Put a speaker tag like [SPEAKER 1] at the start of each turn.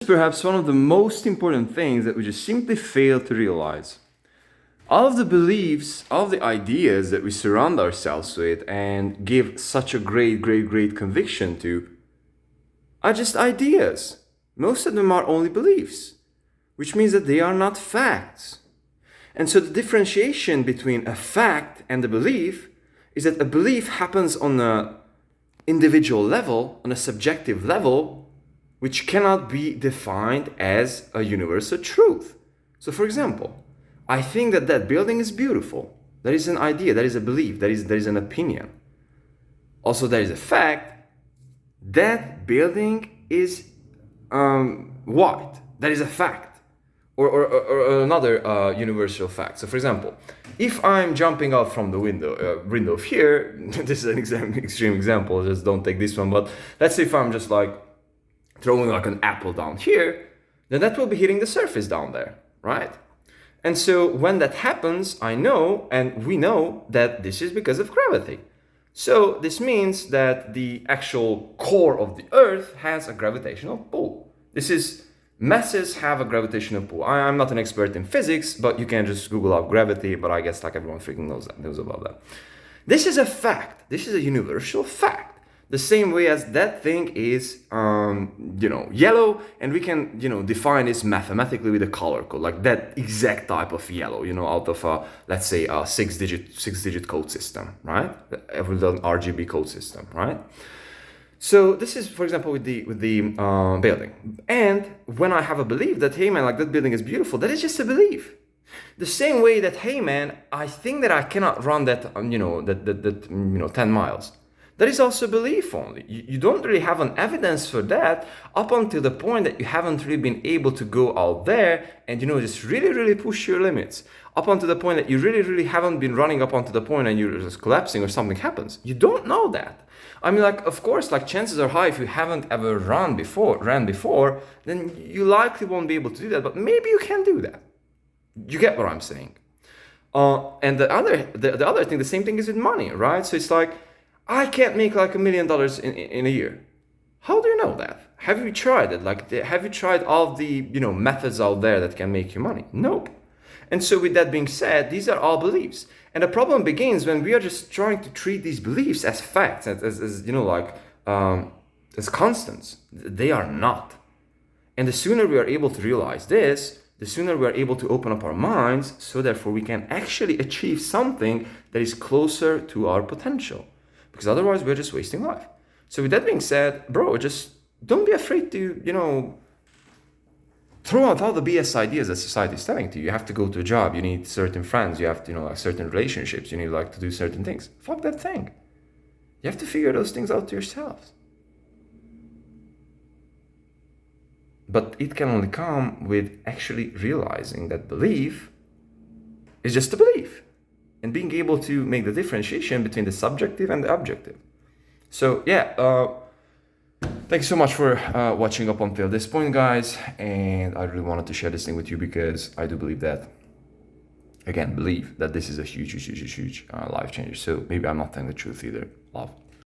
[SPEAKER 1] Perhaps one of the most important things that we just simply fail to realize. All of the beliefs, all of the ideas that we surround ourselves with and give such a great conviction to are just ideas. Most of them are only beliefs, which means that they are not facts. And so the differentiation between a fact and a belief is that a belief happens on an individual level, on a subjective level, which cannot be defined as a universal truth. So for example, I think that that building is beautiful. That is an idea, that is a belief, that is an opinion. Also, there is a fact, that building is white. That is a fact. Or another universal fact. So for example, if I'm jumping out from the window of here, this is an extreme example, just don't take this one, but let's say if I'm just like throwing like an apple down here, then that will be hitting the surface down there, right? And so when that happens, I know, and we know that this is because of gravity. So this means that the actual core of the Earth has a gravitational pull. Masses have a gravitational pull. I'm not an expert in physics, but you can just Google up gravity, but I guess like everyone freaking knows about that. This is a fact. This is a universal fact. The same way as that thing is, yellow, and we can, define this mathematically with a color code, like that exact type of yellow, out of let's say a six-digit code system, right? With an RGB code system, right? So this is, for example, with the building. And when I have a belief that, hey man, like that building is beautiful, that is just a belief. The same way that, hey man, I think that I cannot run that, 10 miles. That is also belief only. You don't really have an evidence for that up until the point that you haven't really been able to go out there and, just really push your limits. Up until the point that you really haven't been running up onto the point and you're just collapsing or something happens. You don't know that. I mean, like, of course, like chances are high if you haven't ever ran before, then you likely won't be able to do that, but maybe you can do that. You get what I'm saying? And the other thing, the same thing is with money, right? So it's like, I can't make like $1 million in a year. How do you know that? Have you tried it? Like, have you tried all the, methods out there that can make you money? Nope. And so with that being said, these are all beliefs. And the problem begins when we are just trying to treat these beliefs as facts, as constants. They are not. And the sooner we are able to realize this, the sooner we are able to open up our minds, so therefore we can actually achieve something that is closer to our potential. Because otherwise we're just wasting life. So with that being said, bro, just don't be afraid to, throw out all the BS ideas that society is telling to you. You have to go to a job, you need certain friends, you have to, certain relationships, you need to do certain things. Fuck that thing. You have to figure those things out yourselves. But it can only come with actually realizing that belief is just a belief. And being able to make the differentiation between the subjective and the objective. So yeah, thank you so much for watching up until this point, guys. And I really wanted to share this thing with you because I do believe that, again, believe that this is a huge life changer. So maybe I'm not telling the truth either. Love.